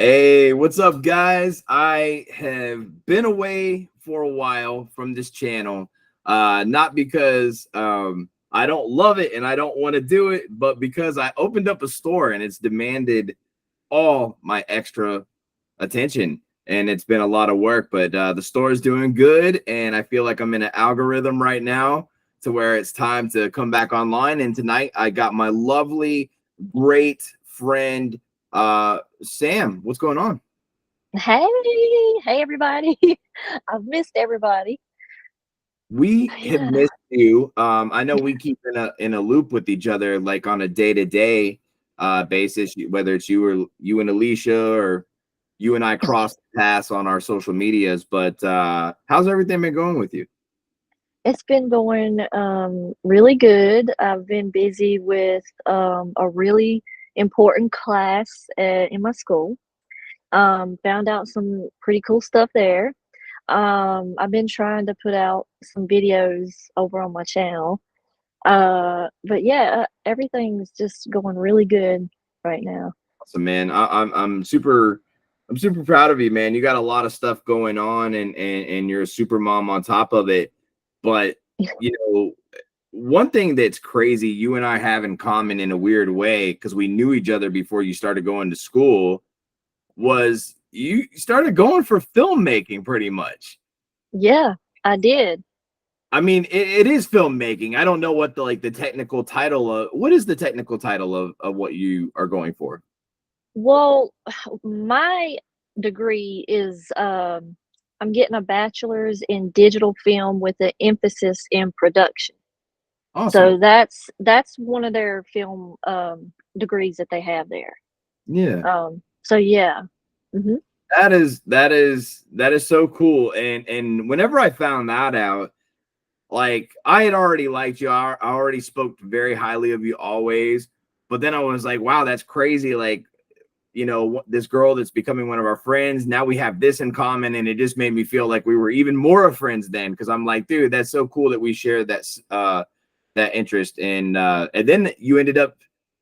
Hey, what's up, guys? I have been away for a while from this channel, not because I don't love it and I don't want to do it, but because I opened up a store and it's demanded all my extra attention, and it's been a lot of work. But the store is doing good, and I feel like I'm in an algorithm right now to where it's time to come back online. And tonight I got my lovely, great friend Sam. What's going on? Hey, hey everybody. I've missed everybody. We have Yeah. missed you. I know we keep in a loop with each other, like on a day-to-day basis, whether it's you and Alicia, or you and I cross paths on our social medias. But how's everything been going with you? It's been going really good. I've been busy with a really important class in my school. Found out some pretty cool stuff there. I've been trying to put out some videos over on my channel. But yeah, everything's just going really good right now. Awesome, man. I'm super proud of you, man. You got a lot of stuff going on, and you're a super mom on top of it. But you know, one thing that's crazy you and I have in common in a weird way, because we knew each other before you started going to school, was you started going for filmmaking pretty much. Yeah, I did. I mean, it is filmmaking. I don't know what the technical title of what is the technical title of what you are going for. Well, my degree is I'm getting a bachelor's in digital film with an emphasis in production. Awesome. So that's one of their film degrees that they have there. Yeah. So yeah. Hmm. That is so cool. And whenever I found that out, like I had already liked you. I already spoke very highly of you always. But then I was like, wow, that's crazy. Like, this girl that's becoming one of our friends. Now we have this in common, and it just made me feel like we were even more of friends then. Because I'm like, dude, that's so cool that we share that interest. And then you ended up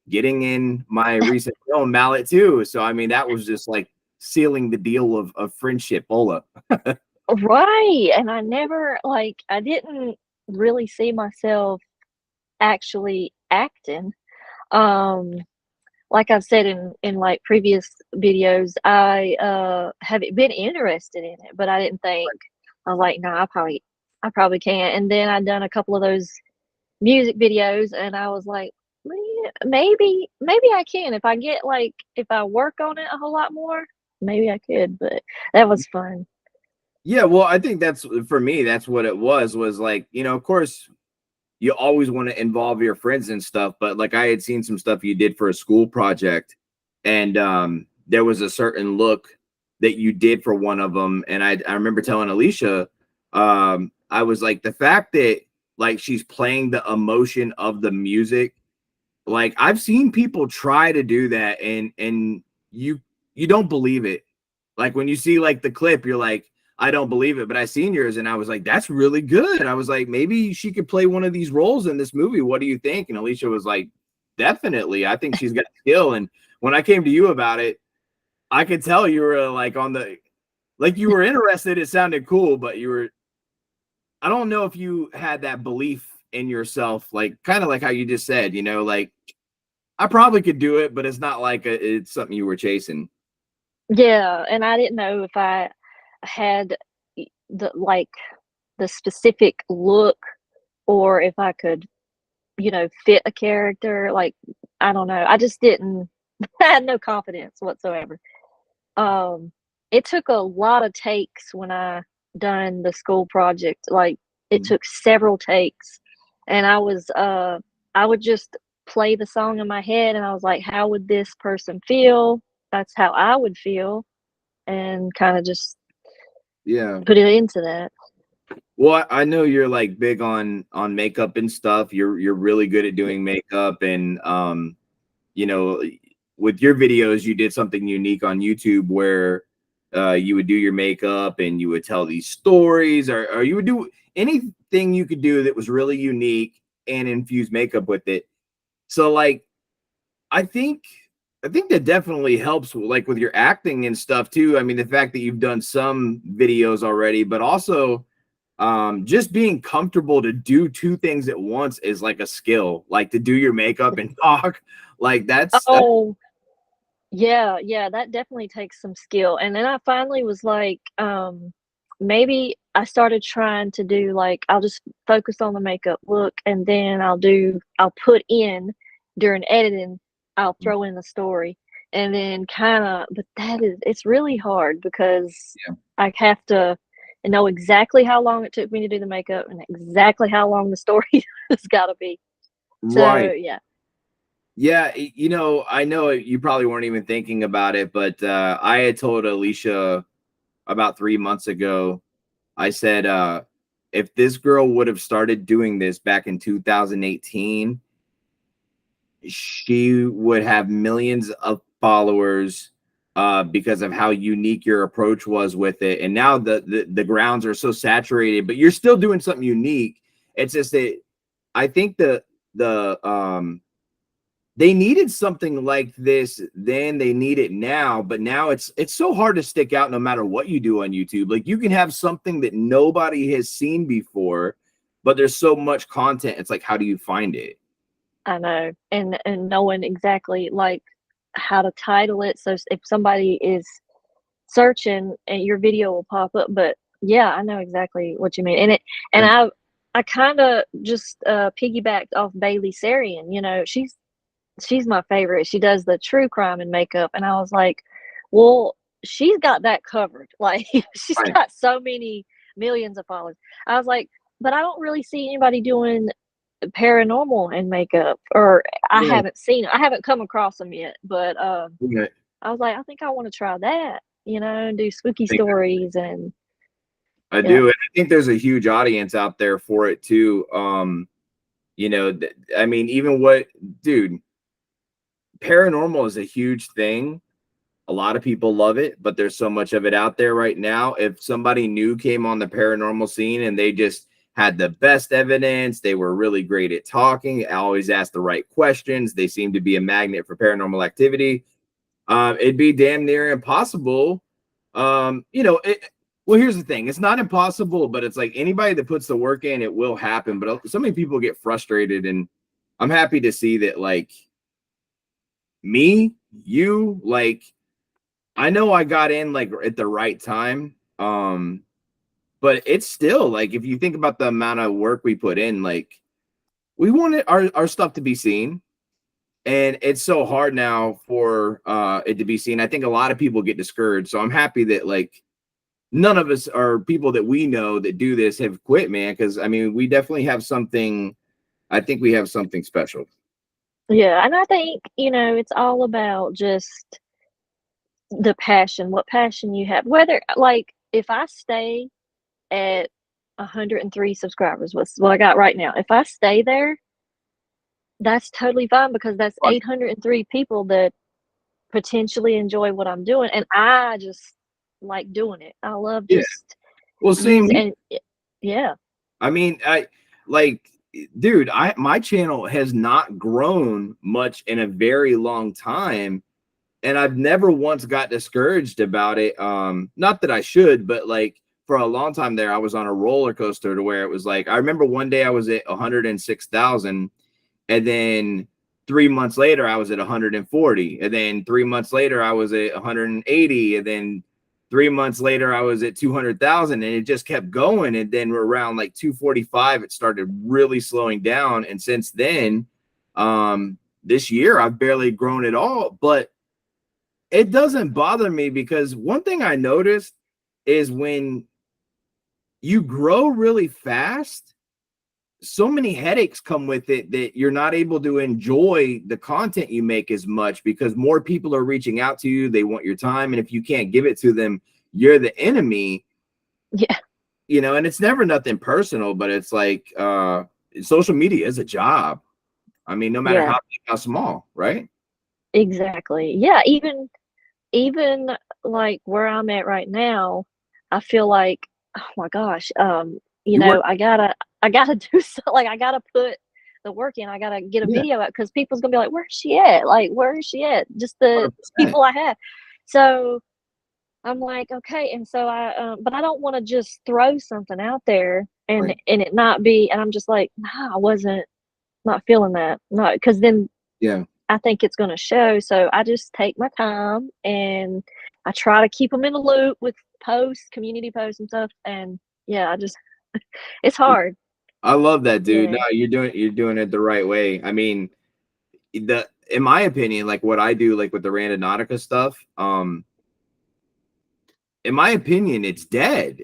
getting in my recent film Mallet too. So I mean, that was just like sealing the deal of friendship. Ola. Right. And I didn't really see myself actually acting. Um like I've said in like previous videos, I have been interested in it, but I didn't think. I was like, no, I probably can't. And then I done a couple of those music videos, and I was like, "Man, maybe I can if I work on it a whole lot more, maybe I could." But that was fun. Yeah, well, I think that's for me. That's what it was like, of course, you always want to involve your friends and stuff, but like I had seen some stuff you did for a school project, and there was a certain look that you did for one of them, and I remember telling Alicia, I was like, the fact that like she's playing the emotion of the music, like I've seen people try to do that, and you don't believe it. Like when you see like the clip, you're like, I don't believe it. But I seen yours, and I was like, that's really good. I was like, maybe she could play one of these roles in this movie. What do you think? And Alicia was like, definitely. I think she's got skill. And when I came to you about it, I could tell you were like like you were interested. It sounded cool, but I don't know if you had that belief in yourself, like kind of like how you just said, like I probably could do it, but it's not like it's something you were chasing. Yeah, and I didn't know if I had the specific look, or if I could, fit a character. Like, I don't know. I just didn't. I had no confidence whatsoever. Um, it took a lot of takes when I done the school project. Like, it took several takes, and I would just play the song in my head, and I was like, how would this person feel? That's how I would feel, and kind of just Yeah. put it into that. Well, I know you're like big on makeup and stuff. You're really good at doing makeup, and you know, with your videos, you did something unique on YouTube where you would do your makeup and you would tell these stories, or you would do anything you could do that was really unique and infuse makeup with it. So like I think I think that definitely helps, like with your acting and stuff too. I mean, the fact that you've done some videos already, but also just being comfortable to do two things at once is like a skill. Like to do your makeup and talk, like that's Oh, yeah, yeah, that definitely takes some skill, and then I finally was like, maybe I started trying to do, like, I'll just focus on the makeup look, and then I'll put in during editing, I'll throw in the story, and then kinda but it's really hard because yeah, I have to know exactly how long it took me to do the makeup and exactly how long the story has gotta be. So, right. yeah. Yeah, you know, I know you probably weren't even thinking about it, but I had told Alicia about 3 months ago. I said, if this girl would have started doing this back in 2018, she would have millions of followers because of how unique your approach was with it. And now the grounds are so saturated, but you're still doing something unique. It's just that I think the they needed something like this then, they need it now, but now it's so hard to stick out no matter what you do on YouTube. Like you can have something that nobody has seen before, but there's so much content. It's like, how do you find it? I know, and knowing exactly, like, how to title it, so if somebody is searching, and your video will pop up, but yeah, I know exactly what you mean, and And I kinda just, piggybacked off Bailey Sarian, she's my favorite, she does the true crime and makeup, and I was like, "Well, she's got that covered," like, she's right, got so many millions of followers. I was like, "But I don't really see anybody doing paranormal and makeup, or yeah, I haven't come across them yet, but, yeah, I was like, "I think I wanna try that," and do spooky I think stories and I yeah. do, and I think there's a huge audience out there for it too. You know, I mean, even what, dude, paranormal is a huge thing. A lot of people love it, but there's so much of it out there right now. If somebody new came on the paranormal scene and they just had the best evidence, they were really great at talking, always asked the right questions, they seem to be a magnet for paranormal activity, it'd be damn near impossible. You know, well, here's the thing: it's not impossible, but it's like anybody that puts the work in, it will happen. But so many people get frustrated, and I'm happy to see that, like me, you, like I know I got in like at the right time. But it's still like if you think about the amount of work we put in, like we wanted our stuff to be seen, and it's so hard now for it to be seen. I think a lot of people get discouraged, so I'm happy that like none of us are people that we know that do this have quit, man, because I mean we definitely have something. I think we have something special. Yeah, and I think, it's all about just the passion, what passion you have. Whether like, if I stay at 103 subscribers, what's what I got right now, if I stay there, that's totally fine because that's Right. 803 people that potentially enjoy what I'm doing, and I just like doing it. I love Yeah, just well, same use here. and yeah. I mean, I like, dude, I my channel has not grown much in a very long time, and I've never once got discouraged about it. Not that I should, but like for a long time there, I was on a roller coaster to where it was like I remember one day I was at 106,000, and then 3 months later I was at 140, and then 3 months later I was at 180, and then 3 months later I was at 200,000, and it just kept going. And then around like 245 it started really slowing down, and since then this year I've barely grown at all. But it doesn't bother me because one thing I noticed is when you grow really fast, so many headaches come with it that you're not able to enjoy the content you make as much because more people are reaching out to you. They want your time. And if you can't give it to them, you're the enemy, Yeah, you know, and it's never nothing personal, but it's like social media is a job. I mean, no matter yeah, how big, how small, right? exactly. Yeah, even, like, where I'm at right now, I feel like, oh my gosh, You work, I gotta do so like, I gotta put the work in. I gotta get a Yeah, video out because people's gonna be like, "Where's she at? Like, where is she at?" Just the 100%. people I have. So I'm like, okay, and so but I don't want to just throw something out there Right. and it not be. And I'm just like, nah, I wasn't not feeling that, not because then Yeah. I think it's gonna show. So I just take my time and I try to keep them in the loop with posts, community posts and stuff. And yeah, I just it's hard. I love that, dude. No, Yeah, you're doing it the right way. I mean, the in my opinion, like what I do, like with the Randonautica stuff, in my opinion, it's dead.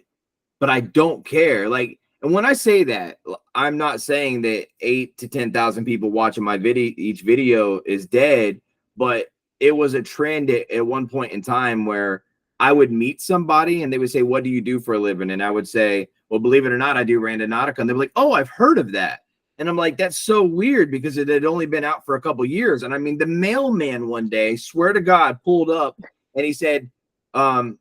But I don't care. Like, and when I say that, I'm not saying that 8 to 10,000 people watching my video, each video is dead, but it was a trend at one point in time where I would meet somebody and they would say, "What do you do for a living?" And I would say, "Well, believe it or not, I do Randonautica." And they're like, "Oh, I've heard of that." And I'm like, "That's so weird because it had only been out for a couple years." And I mean, the mailman one day, swear to God, pulled up and he said, um,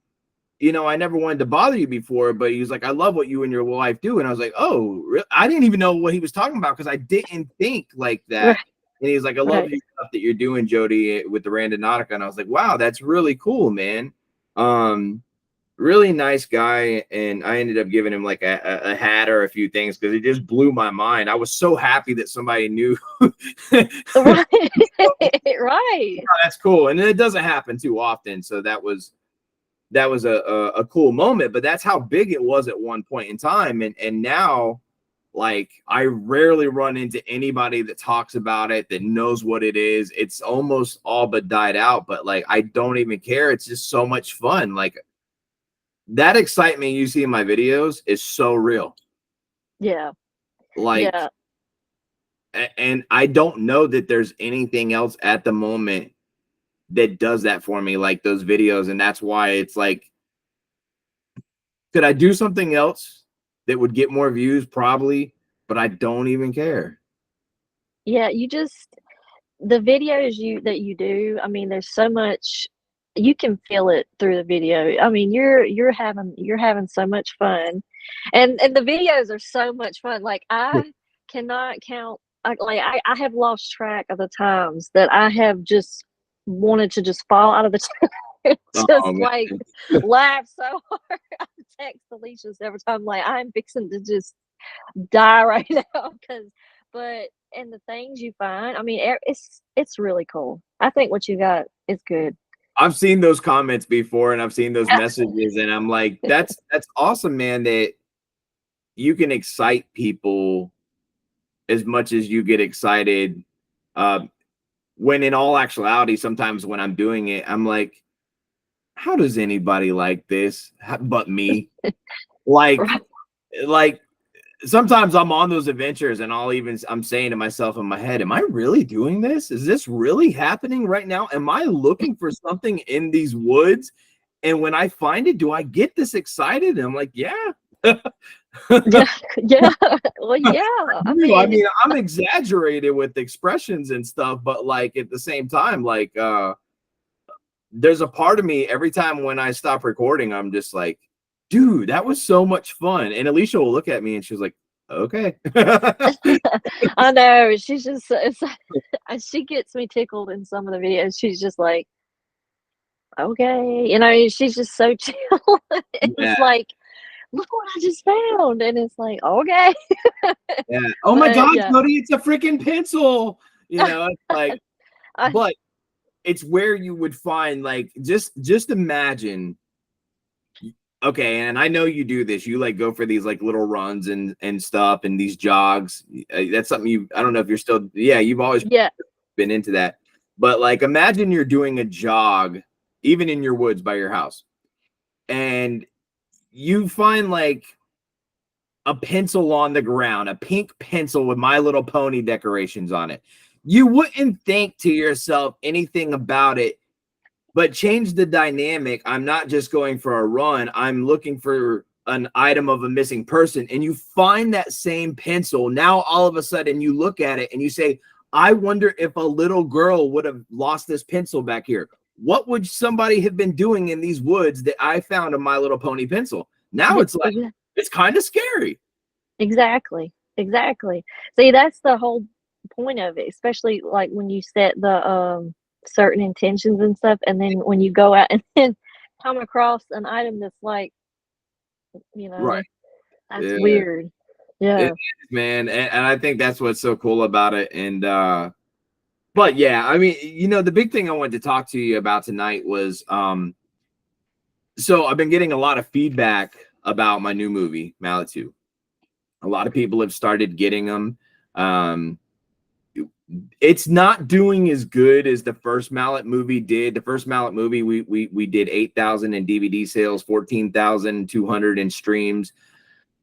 I never wanted to bother you before, but he was like, "I love what you and your wife do." And I was like, "Oh, really?" I didn't even know what he was talking about because I didn't think like right, that. And he was like, "I love right. your stuff that you're doing, Jody, with the Randonautica." And I was like, "Wow, that's really cool, man." Um, Really nice guy. And I ended up giving him like a hat or a few things because it just blew my mind. I was so happy that somebody knew. Right, right. That's cool. And it doesn't happen too often. So that was a cool moment, but that's how big it was at one point in time. And now, like, I rarely run into anybody that talks about it, that knows what it is. It's almost all but died out, but like, I don't even care. It's just so much fun. Like, that excitement you see in my videos is so real. Yeah, Like, yeah, and I don't know that there's anything else at the moment that does that for me, like those videos. And that's why it's like, could I do something else that would get more views? Probably, but I don't even care. yeah. You just the videos that you do. I mean, there's so much you can feel it through the video. I mean, you're having so much fun, and the videos are so much fun. Like I cannot count. I have lost track of the times that I have just wanted to just fall out of the chair, Oh just man. like laugh so hard. I text Alicia every time, like I'm fixing to just die right now because but and the things you find, I mean, it's really cool. I think what you got is good. I've seen those comments before and I've seen those messages, and I'm like, that's awesome, man, that you can excite people as much as you get excited. Uh, when in all actuality, sometimes when I'm doing it, I'm like, how does anybody like this but me? Like, Right. like sometimes I'm on those adventures and I'm saying to myself in my head, am I really doing this? Is this really happening right now? Am I looking for something in these woods? And when I find it, do I get this excited? And I'm like, yeah. Yeah, yeah. Well, yeah. I I mean, mean, I'm exaggerated with expressions and stuff, but like at the same time, like there's a part of me every time when I stop recording, I'm just like, dude, that was so much fun. And Alicia will look at me and she's like, okay. I know she's just she gets me tickled in some of the videos. She's just like, okay, she's just so chill. Yeah. It's like, look what I just found, and it's like, okay, Yeah. Oh my but God, yeah. Cody, it's a freaking pencil. It's like, I, but it's where you would find like just imagine. Okay, and I know you do this. You like go for these like little runs and stuff and these jogs. That's something I don't know if you're still, yeah, you've always yeah, been into that. But like imagine you're doing a jog, even in your woods by your house, and you find like a pencil on the ground, a pink pencil with My Little Pony decorations on it. You wouldn't think to yourself anything about it, but change the dynamic. I'm not just going for a run, I'm looking for an item of a missing person. And you find that same pencil. Now, all of a sudden, you look at it and you say, I wonder if a little girl would have lost this pencil back here. What would somebody have been doing in these woods that I found a My Little Pony pencil? Now yeah, it's like, it's kind of scary. exactly, exactly. See, that's the whole. point of it, especially like when you set the certain intentions and stuff, and then when you go out and then come across an item that's like, you Right. know, that's Yeah. weird. It Yeah. is, man. And I think that's what's so cool about it. And but yeah, I mean, the big thing I wanted to talk to you about tonight was so I've been getting a lot of feedback about my new movie, Mallet 2. A lot of people have started getting them. Um, it's not doing as good as the first Mallet movie did. The first Mallet movie, we did 8,000 in DVD sales, 14,200 in streams.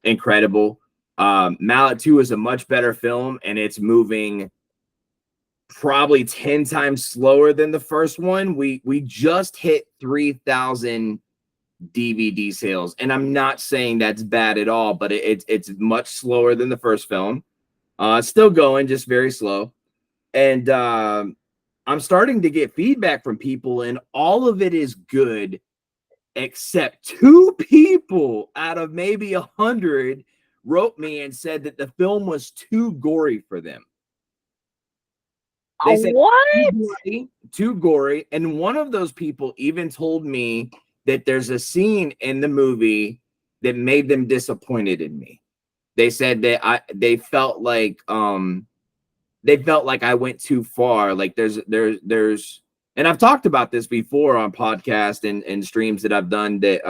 Incredible. Mallet 2 is a much better film, and it's moving probably 10 times slower than the first one. We just hit 3,000 DVD sales, and I'm not saying that's bad at all, but it's much slower than the first film. Still going, just very slow. And I'm starting to get feedback from people, and all of it is good, except two people out of maybe 100 wrote me and said that the film was too gory for them. They said What? too gory, and one of those people even told me that there's a scene in the movie that made them disappointed in me. They said that they felt like I went too far. Like there's and I've talked about this before on podcast and streams that I've done, that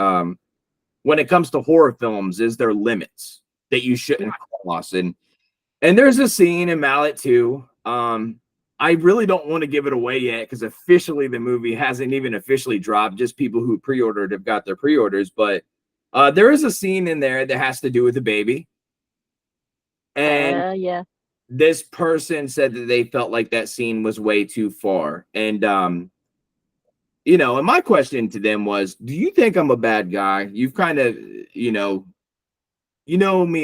when it comes to horror films, is there limits that you shouldn't cross. And there's a scene in Mallet 2. I really don't want to give it away yet because officially the movie hasn't even officially dropped. Just people who pre-ordered have got their pre-orders. But there is a scene in there that has to do with a baby. And Yeah. this person said that they felt like that scene was way too far. And and my question to them was, do you think I'm a bad guy? You've kind of, me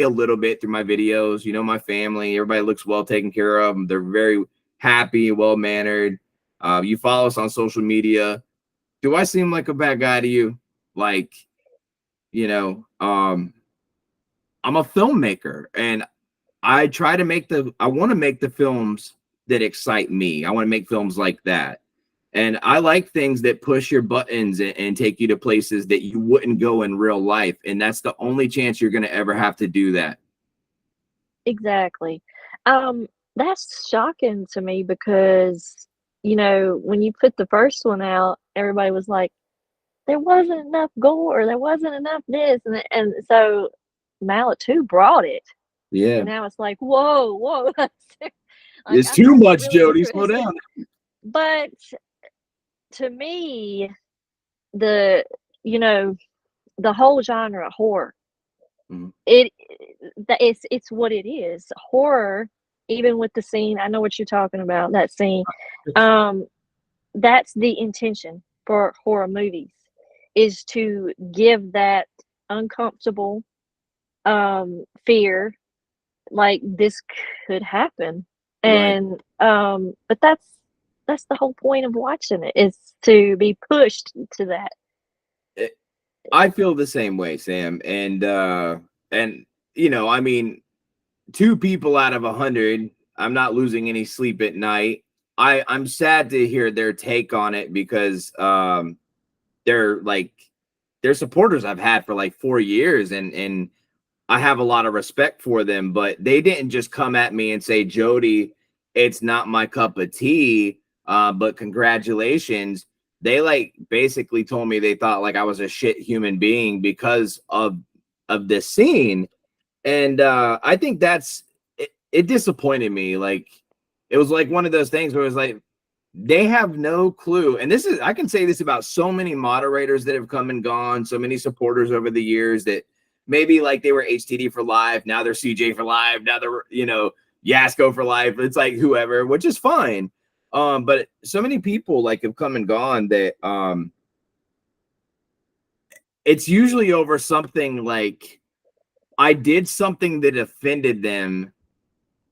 a little bit through my videos, my family, everybody looks well taken care of. They're very happy, well mannered. You follow us on social media. Do I seem like a bad guy to you? Like, I'm a filmmaker, and I want to make the films that excite me. I want to make films like that. And I like things that push your buttons and take you to places that you wouldn't go in real life. And that's the only chance you're going to ever have to do that. Exactly. Um, that's shocking to me because, when you put the first one out, everybody was like, there wasn't enough gore, there wasn't enough this, and so Mallet 2 brought it, Yeah. and now it's like, "Whoa, whoa." Like, It's I too find that much, really Jody. Slow interesting. down. But to me, the you know, the whole genre, horror, Mhm. it it's what it is. Horror, even with the scene, I know what you're talking about, that scene. Um, that's the intention for horror movies, is to give that uncomfortable fear, like this could happen. Right. And but that's the whole point of watching it, is to be pushed to that. It- I feel the same way, Sam. And I mean, two people out of 100, I'm not losing any sleep at night. I'm sad to hear their take on it because they're like they're supporters I've had for like 4 years, and I have a lot of respect for them, but they didn't just come at me and say, Jody, it's not my cup of tea, but congratulations. They like basically told me they thought like I was a shit human being because of this scene. And I think it disappointed me. Like it was like one of those things where it was like they have no clue. And I can say this about so many moderators that have come and gone, so many supporters over the years that maybe like they were HTD for life, now they're CJ for life, now they're Yasko for life. It's like whoever, which is fine. But so many people like have come and gone that it's usually over something like I did something that offended them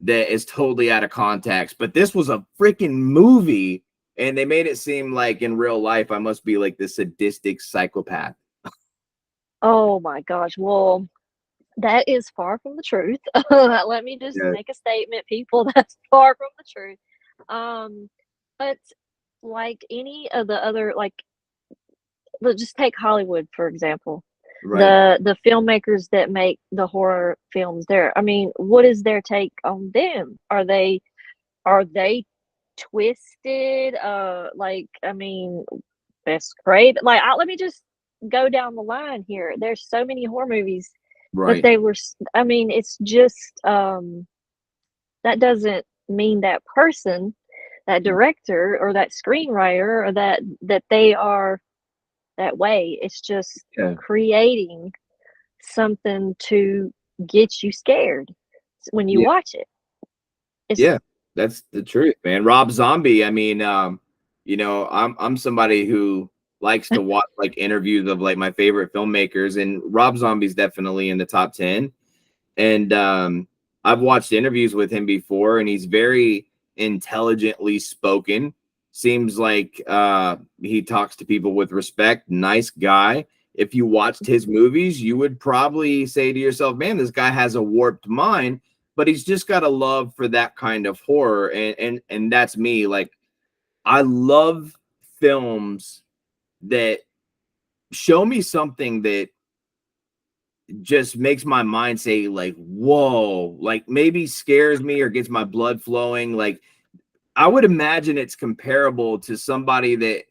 that is totally out of context. But this was a freaking movie, and they made it seem like in real life I must be like this sadistic psychopath. Oh my gosh. Well, That is far from the truth. Let me just Yeah, make a statement, people, that's far from the truth. Um, but like any of the other, like, let's just take Hollywood, for example. right. The filmmakers that make the horror films there, I mean, what is their take on them? Are they twisted? Like, I mean, that's great. Like, let me just go down the line here. There's so many horror movies, but Right. they were. I mean, it's just that doesn't mean that person, that director, or that screenwriter, or that they are that way. It's just Yeah. creating something to get you scared when you Yeah. watch it. It's Yeah. That's the truth, man. Rob Zombie. I mean, I'm somebody who likes to watch like interviews of like my favorite filmmakers, and Rob Zombie's definitely in the top 10. And I've watched interviews with him before, and he's very intelligently spoken. Seems like he talks to people with respect. Nice guy. If you watched his movies, you would probably say to yourself, man, this guy has a warped mind, but he's just got a love for that kind of horror. And that's me. Like, I love films that show me something that just makes my mind say like, whoa, like maybe scares me or gets my blood flowing. Like, I would imagine it's comparable to somebody that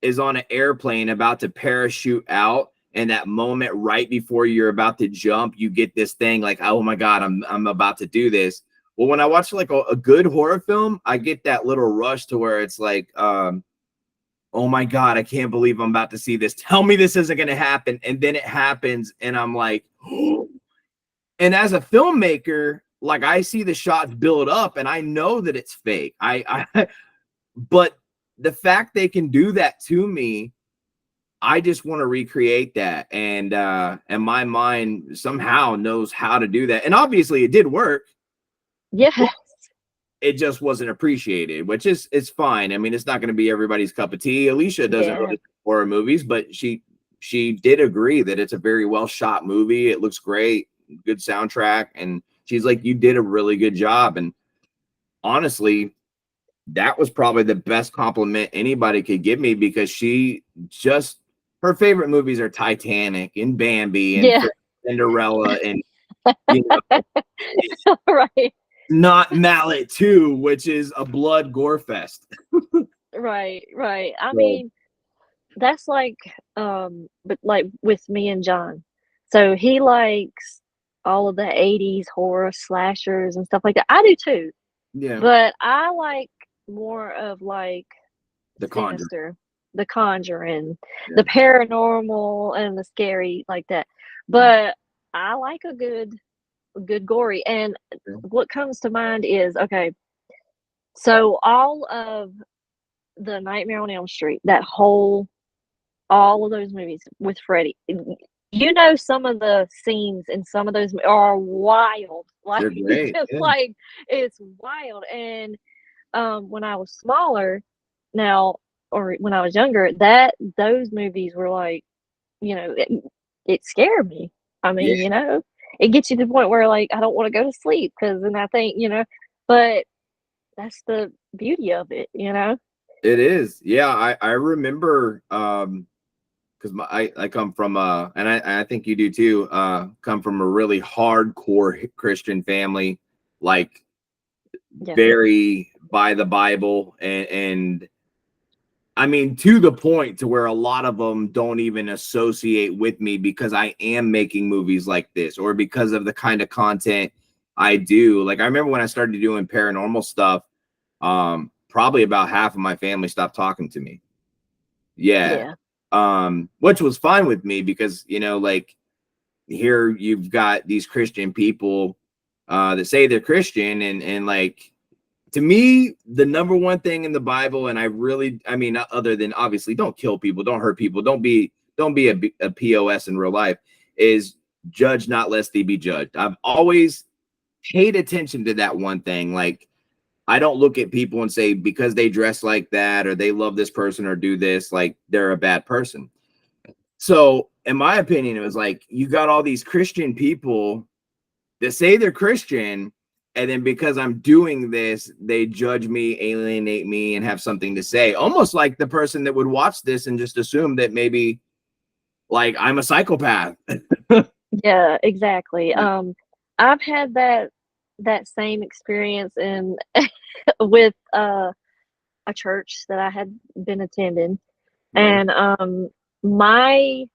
is on an airplane about to parachute out, and that moment right before you're about to jump, you get this thing like, oh my god, I'm about to do this. Well, when I watch like a good horror film, I get that little rush to where it's like, oh my god, I can't believe I'm about to see this. Tell me this isn't going to happen. And then it happens, and I'm like, oh. And as a filmmaker, like, I see the shots build up and I know that it's fake. I but the fact they can do that to me, I just want to recreate that. And my mind somehow knows how to do that. And obviously it did work, yeah, but it just wasn't appreciated, which is it's fine. I mean, it's not going to be everybody's cup of tea. Alicia doesn't yeah, really like horror movies, but she did agree that it's a very well shot movie. It looks great, good soundtrack, and she's like, you did a really good job. And honestly, that was probably the best compliment anybody could give me, because she just her favorite movies are Titanic and Bambi and yeah, Cinderella, and you know, right, not Mallet 2, which is a blood gore fest. right, right. I So, mean, that's like, but like with me and John. So he likes all of the 80s horror slashers and stuff like that. I do too, yeah, but I like more of like The Conjuring. Sinister, The Conjuring, Yeah. the paranormal and the scary like that. Mm. But I like a good gory. And what comes to mind is, okay, so all of the Nightmare on Elm Street, that whole all of those movies with Freddy. You know, some of the scenes in some of those are wild. Like, They're great. just Yeah. like it's wild. And when I was smaller, now, or when I was younger, that those movies were like, it scared me. I Yeah, mean, it gets you to the point where like I don't want to go to sleep because then I think, but that's the beauty of it. it is. Yeah, I remember because I come from and I think you do too, come from a really hardcore Christian family, like Yeah. very by the Bible, and I mean, to the point to where a lot of them don't even associate with me because I am making movies like this, or because of the kind of content I do. Like, I remember when I started doing paranormal stuff, probably about half of my family stopped talking to me. Yeah. Yeah. Which was fine with me because, like, here you've got these Christian people that say they're Christian, and like, to me, the number one thing in the Bible, and I mean, other than obviously don't kill people, don't hurt people, don't be a POS in real life, is judge not lest thee be judged. I've always paid attention to that one thing. Like, I don't look at people and say because they dress like that or they love this person or do this, like they're a bad person. So in my opinion, it was like you got all these Christian people that say they're Christian, and then because I'm doing this, they judge me, alienate me, and have something to say. Almost like the person that would watch this and just assume that maybe like I'm a psychopath. Yeah, exactly. I've had that same experience in with a church that I had been attending, Right. and my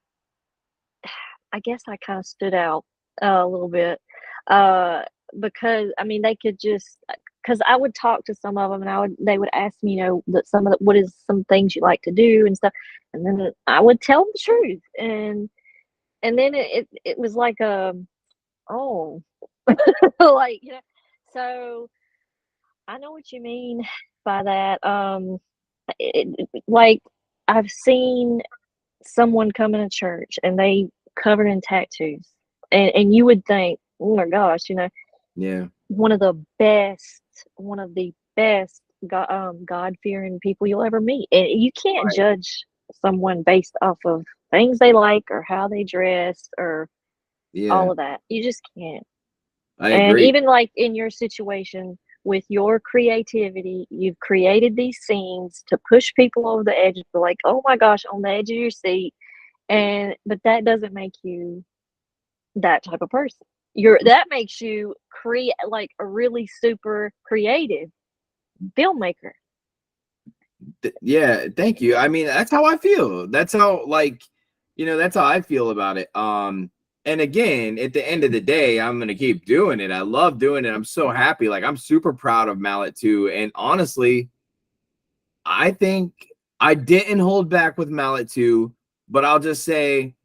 I guess I kind of stood out a little bit uh, because I mean they could just because I would talk to some of them and they would ask me, you know, that some of the, what is some things you like to do and stuff, and then I would tell them the truth, and then it was like oh like you know, so I know what you mean by that. Like I've seen someone come in a church and they covered in tattoos, and you would think, oh my gosh, you know, Yeah. one of the best, one of the best God fearing people you'll ever meet, and you can't Right. judge someone based off of things they like or how they dress or Yeah. all of that. You just can't. I And agree. even like in your situation with your creativity, you've created these scenes to push people over the edge, like, oh my gosh, on the edge of your seat. And but that doesn't make you that type of person. That makes you create like a really super creative filmmaker. Yeah, thank you. I mean, that's how I feel. That's how like, that's how I feel about it. And again, at the end of the day, I'm gonna keep doing it. I love doing it. I'm so happy. Like I'm super proud of Mallet too. And honestly, I think I didn't hold back with Mallet too, but I'll just say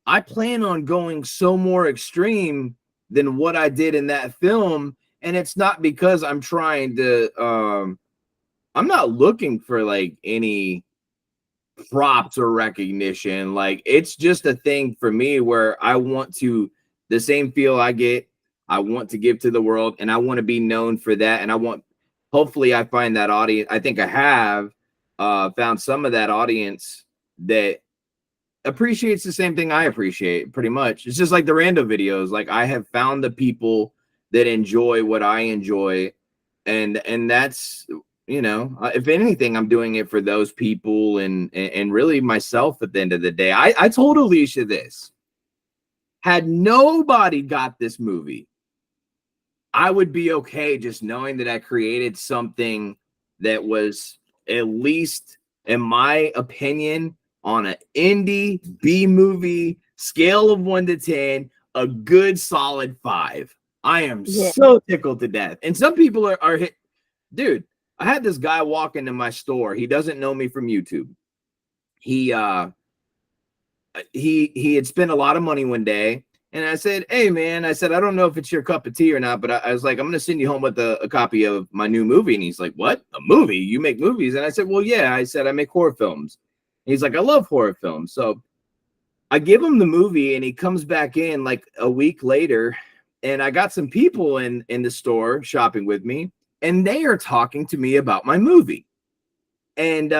I plan on going so more extreme than what I did in that film. And it's not because I'm trying to I'm not looking for like any props or recognition. Like it's just a thing for me where I want to the same feel I get, I want to give to the world and I want to be known for that. And I want hopefully I find that audience. I think I have found some of that audience that appreciates the same thing I appreciate pretty much. It's just like the rando videos. Like I have found the people that enjoy what I enjoy. And that's if anything, I'm doing it for those people and really myself at the end of the day. I told Alicia this. Had nobody got this movie, I would be okay just knowing that I created something that was at least, in my opinion, on an indie B movie scale of 1 to 10, a good solid 5. I am Yeah. so tickled to death. And some people are hit. Dude, I had this guy walk into my store. He doesn't know me from YouTube. He he had spent a lot of money one day, and I said, hey man, I said, I don't know if it's your cup of tea or not, but I was like, I'm gonna send you home with a copy of my new movie. And he's like, what, a movie? You make movies? And I said, well, yeah. I said, I make horror films. And he's like, I love horror films. So I give him the movie and he comes back in like a week later, and I got some people in the store shopping with me, and they are talking to me about my movie. And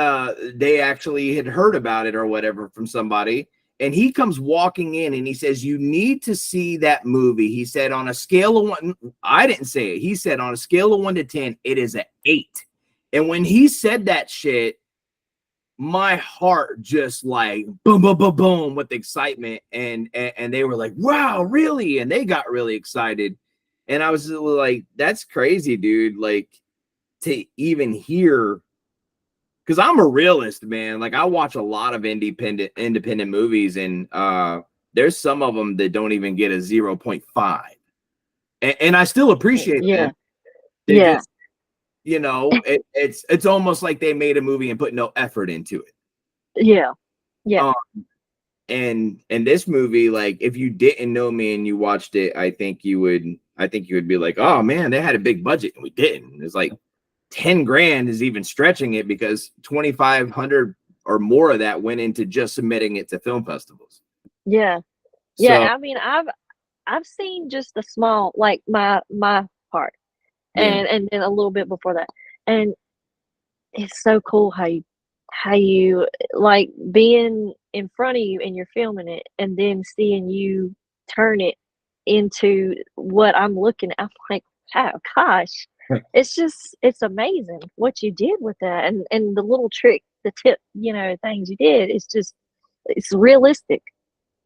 they actually had heard about it or whatever from somebody. And he comes walking in and he says, you need to see that movie. He said, on a scale of 1, I didn't say it. He said, on a scale of 1 to 10, it is an 8. And when he said that shit, my heart just like boom, boom, boom, boom with excitement. And they were like, wow, really? And they got really excited. And I was like, that's crazy, dude. Like to even hear, because I'm a realist, man. Like I watch a lot of independent movies, and there's some of them that don't even get a 0.5, and I still appreciate them. Yeah. They Yeah. just, it's almost like they made a movie and put no effort into it. Yeah. Yeah. Um, and this movie, like if you didn't know me and you watched it, I think you would be like, oh man, they had a big budget and we didn't. It's like 10 grand is even stretching it because 2,500 or more of that went into just submitting it to film festivals. Yeah. Yeah. So I mean, I've seen just the small, like my part, yeah, and then a little bit before that, and it's so cool how you like being in front of you and you're filming it, and then seeing you turn it into what I'm looking at, I'm like, "Oh gosh." It's just it's amazing what you did with that, and the little trick, the tip, things you did, it's realistic.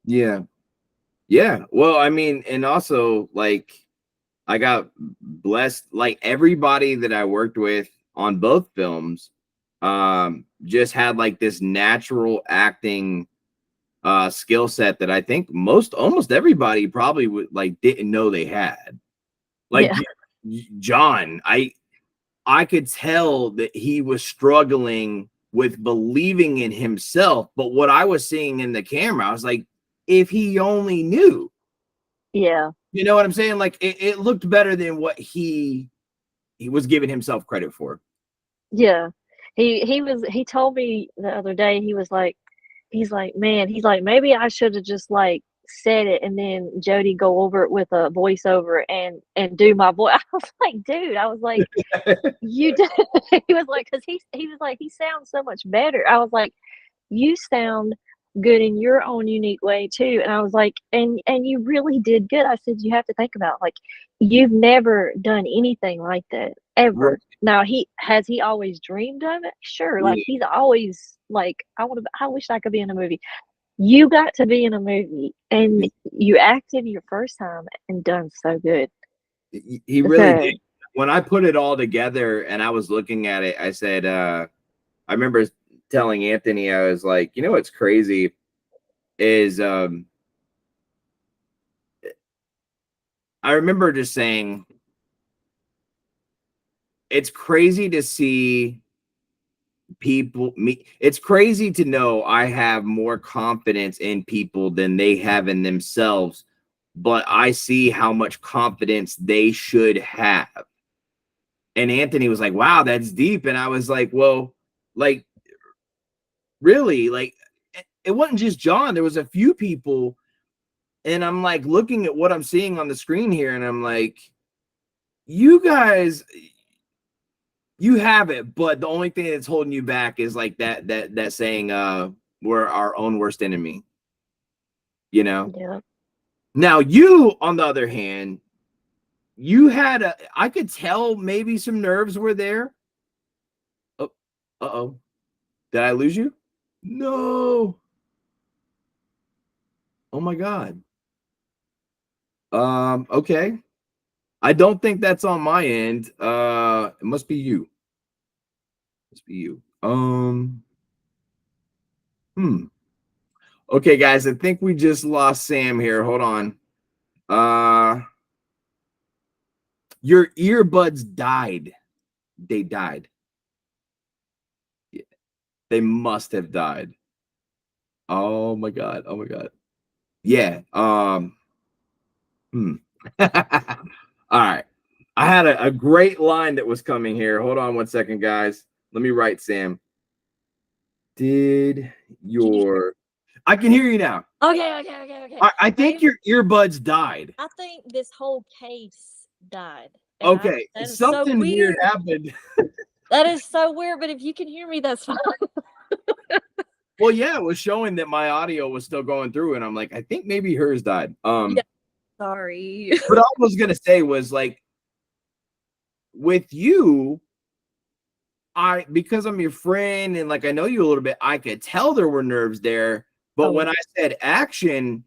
Yeah. Yeah. Well, I mean, and also like I got blessed, like everybody that I worked with on both films just had like this natural acting skill set that I think almost everybody probably would like didn't know they had. Like Yeah. John, I could tell that he was struggling with believing in himself, but what I was seeing in the camera, I was like, if he only knew. Yeah. You know what I'm saying? Like it looked better than what he was giving himself credit for. Yeah. He told me the other day, he's like, "Man," he's like, "Maybe I shoulda just, like, said it and then Jody go over it with a voiceover and do my voice." I was like, "Dude," I was like, "You did." He was like, "'Cause he was like, "He sounds so much better." I was like, "You sound good in your own unique way too." And I was like, "And you really did good." I said, "You have to think about, like, you've never done anything like that, Right. ever." Now he always dreamed of it? Sure, like, Yeah. he's always like, I wish I could be in a movie." You got to be in a movie, and you acted your first time and done so good. He really did. So, When I put it all together and I was looking at it, I said, I remember telling Anthony, I was like, you know what's crazy is I remember just saying it's crazy to see it's crazy to know I have more confidence in people than they have in themselves, but I see how much confidence they should have. And Anthony was like, wow, that's deep. And I was like, well, like, really? Like, it wasn't just John. There was a few people. And I'm like looking at what I'm seeing on the screen here, and I'm like, you guys, you have it, but the only thing that's holding you back is like that saying, we're our own worst enemy, you know? yeah. Now, you, on the other hand, I could tell maybe some nerves were there. Oh, uh-oh. Did I lose you? No. Oh my God. Okay. I don't think that's on my end. It must be you. Must be you. Hmm. Okay, guys, I think we just lost Sam here. Hold on. Uh your earbuds died. They died. Yeah, they must have died. Oh my God. Oh my God. Yeah. Hmm. All right. I had a great line that was coming here. Hold on one second, guys. Let me write Sam. Did Can you your I can hear you now. okay. I think your earbuds died. I think this whole case died, and Okay, that is so something weird weird. happened. That is so weird, but if you can hear me, that's fine. Well, yeah, it was showing that my audio was still going through, and I'm like, I think maybe hers died. Yeah, sorry. What I was gonna say was like with you, because I'm your friend and like I know you a little bit, I could tell there were nerves there. But Oh, when I said action,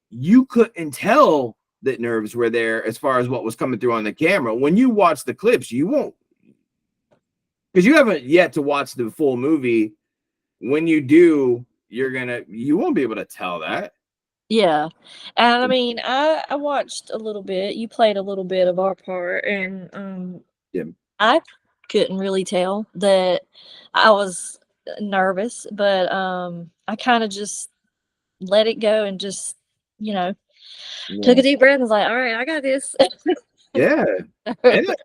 you couldn't tell that nerves were there as far as what was coming through on the camera. When you watch the clips, you won't, because you haven't yet to watch the full movie. When you do, you won't be able to tell that. yeah, and I mean, I watched a little bit. You played a little bit of our part, and Yeah. I couldn't really tell that I was nervous, but I kind of just let it go and just you know took Yeah. a deep breath and was like, all right, I got this. Yeah. And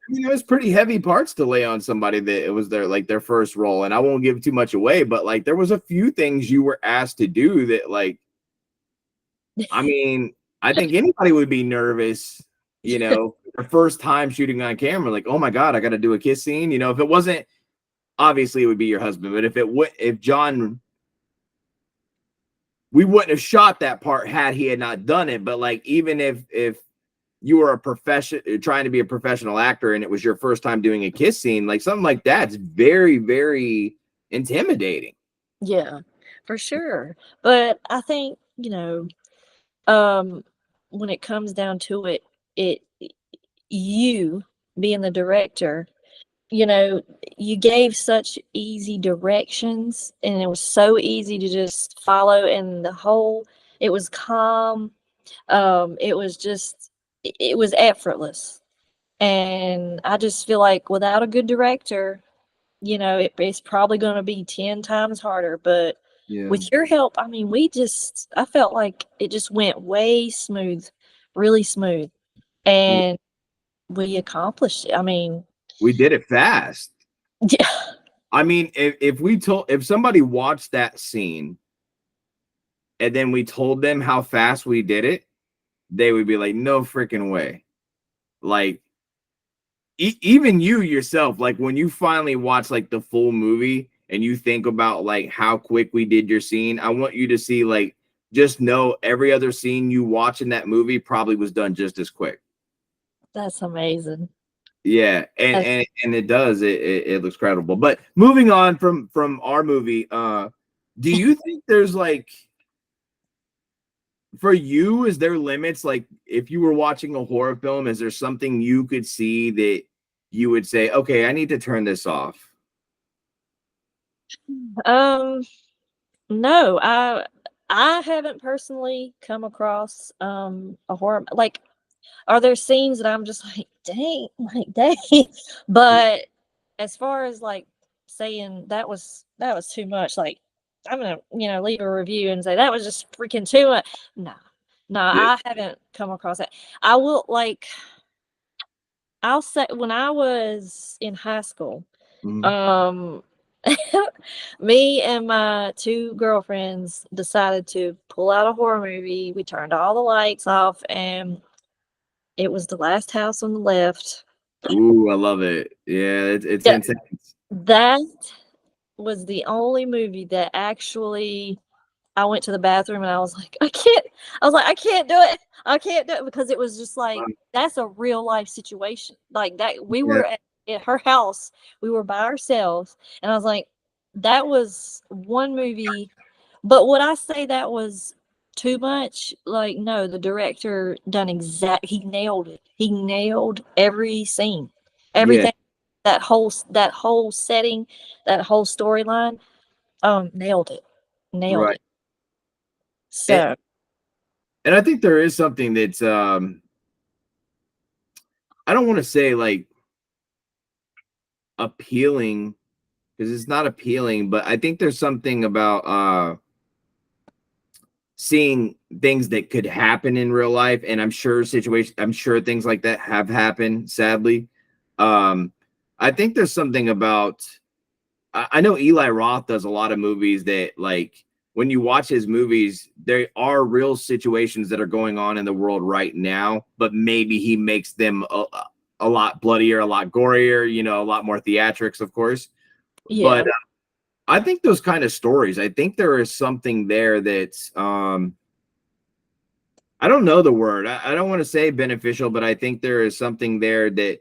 it was pretty heavy parts to lay on somebody that it was their first role. And I won't give too much away, but like there was a few things you were asked to do that like, I mean, I think anybody would be nervous, the first time shooting on camera, like, oh my God, I got to do a kiss scene. If it wasn't, obviously it would be your husband, but if John we wouldn't have shot that part had he had not done it. But like, even if you were trying to be a professional actor and it was your first time doing a kiss scene, like something like that's very, very intimidating. Yeah, for sure. But I think, when it comes down to it, it you being the director, you know, you gave such easy directions and it was so easy to just follow, and it was calm. It was just it was effortless. And I just feel like without a good director, it's probably going to be 10 times harder. But Yeah. with your help, I mean, I felt like it just went way smooth, really smooth. And we accomplished it. I mean, We did it fast. yeah, I mean, if somebody watched that scene and then we told them how fast we did it, they would be like, no freaking way. Like, even you yourself, like when you finally watch like the full movie and you think about like how quick we did your scene, I want you to see, like, just know every other scene you watch in that movie probably was done just as quick. that's amazing. Yeah, and it does. It looks credible. But moving on from our movie, do you think there's like, for you, is there limits? Like, if you were watching a horror film, is there something you could see that you would say, okay, I need to turn this off? Um, no, I haven't personally come across a horror, like, are there scenes that I'm just like dang, but as far as like saying that was too much, like I'm gonna leave a review and say that was just freaking too much. No, no, Yeah. I haven't come across that. I will, like, I'll say when I was in high school, Mhm. um, me and my two girlfriends decided to pull out a horror movie. We turned all the lights off, and it was The Last House on the Left. Ooh, I love it. Yeah, it's Yeah, intense. that was the only movie that actually I went to the bathroom and I was like, I can't do it. I can't do it, because it was just like, that's a real life situation. Like that, we Yeah, were at her house, we were by ourselves, and I was like, that was one movie. But would I say that was too much? Like, no, the director he nailed it. He nailed every scene, yeah, everything, that whole setting, that whole storyline. Nailed it. Nailed right. it. And, So, and I think there is something that's I don't want to say like appealing, because it's not appealing, but I think there's something about seeing things that could happen in real life, and I'm sure things like that have happened, sadly. I think there's something about, I know Eli Roth does a lot of movies that, like, when you watch his movies, there are real situations that are going on in the world right now, but maybe he makes them a lot bloodier, a lot gorier, a lot more theatrics, of course. yeah, But I think those kind of stories, I think there is something there that's I don't know the word. I don't want to say beneficial, but I think there is something there that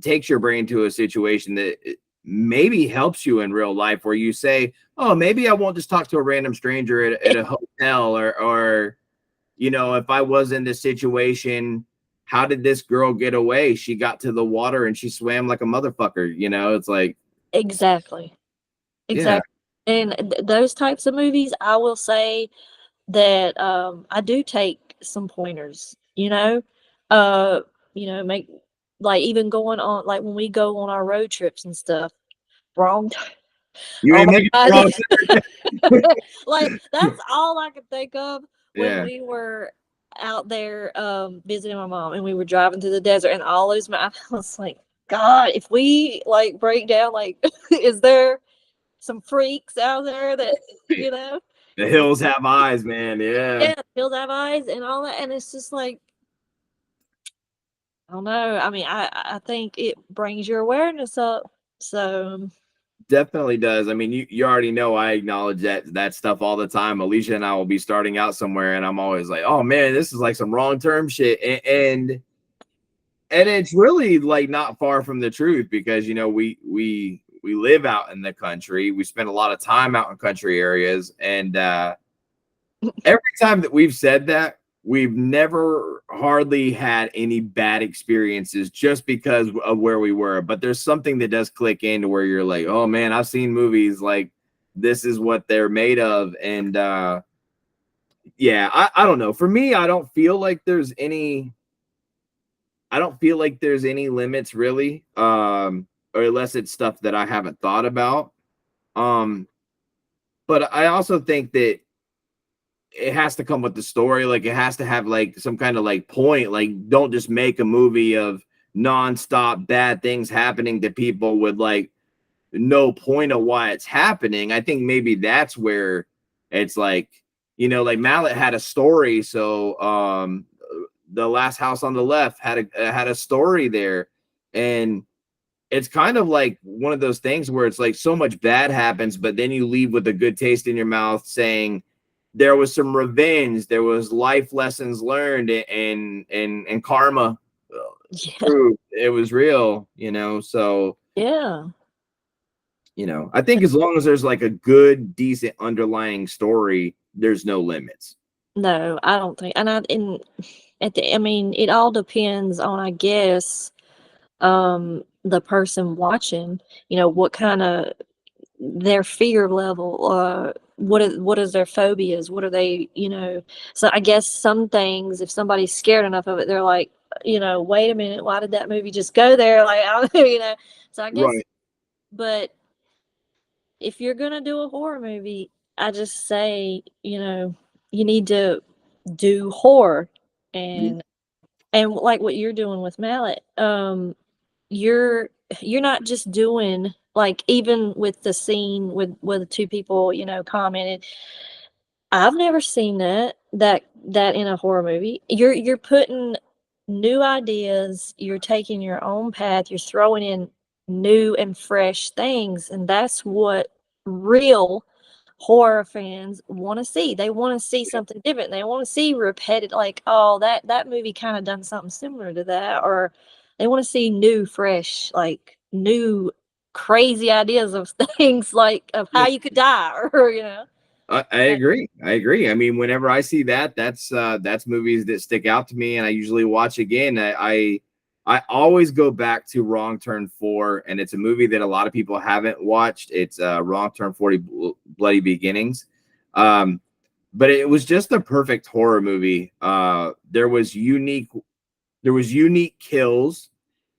takes your brain to a situation that maybe helps you in real life, where you say, oh, maybe I won't just talk to a random stranger at a hotel, or if I was in this situation, how did this girl get away? She got to the water and she swam like a motherfucker. It's like, exactly. yeah, Exactly. And those types of movies, I will say that I do take some pointers, uh, make, like, even going on, like when we go on our road trips and stuff. Wrong. you Oh ain't my making the God. wrong. Like, that's all I could think of when Yeah, we were out there visiting my mom, and we were driving through the desert, and all those I was like, God, if we like break down, like, is there some freaks out there that, you know, the is, hills have eyes, man. Yeah. yeah, build have eyes and all that. And it's just like, I don't know. I mean, I think it brings your awareness up. So definitely does. I mean, you already know I acknowledge that stuff all the time. Alicia and I will be starting out somewhere, and I'm always like, "Oh man, this is like some wrong term shit," and it's really like not far from the truth because we live out in the country. We spend a lot of time out in country areas, and every time that we've said that, we've never hardly had any bad experiences just because of where we were. But there's something that does click into where you're like, oh man, I've seen movies like this is what they're made of. And yeah, I don't know. For me, I don't feel like there's any limits really. Or unless it's stuff that I haven't thought about. But I also think that it has to come with the story. Like it has to have like some kind of like point. Like don't just make a movie of nonstop bad things happening to people with like no point of why it's happening. I think maybe that's where it's like, like Mallet had a story. So the Last House on the Left had a story there. And it's kind of like one of those things where it's like so much bad happens, but then you leave with a good taste in your mouth saying there was some revenge, there was life lessons learned, and karma proved it was real, so Yeah. I think as long as there's like a good, decent underlying story, there's no limits. No, I don't think. I mean, it all depends on, I guess, the person watching, what kind of their fear level, what is their phobias, what are they, so I guess some things, if somebody's scared enough of it, they're like, wait a minute, why did that movie just go there? Like, so I guess, Right. but if you're gonna do a horror movie, I just say, you need to do horror, Yeah. and like what you're doing with Mallet, you're not just doing, like, even with the scene with the two people, commented, I've never seen that in a horror movie. You're putting new ideas, you're taking your own path, you're throwing in new and fresh things, and that's what real horror fans want to see. They want to see something different. They want to see repetitive, like, oh, that movie kind of done something similar to that, or they want to see new, fresh, like new crazy ideas of things, like of how you could die, or I agree. I agree. I mean, whenever I see that, that's movies that stick out to me, and I usually watch again. I always go back to Wrong Turn 4, and it's a movie that a lot of people haven't watched. It's Wrong Turn 40 Bloody Beginnings. But it was just a perfect horror movie. There was unique kills.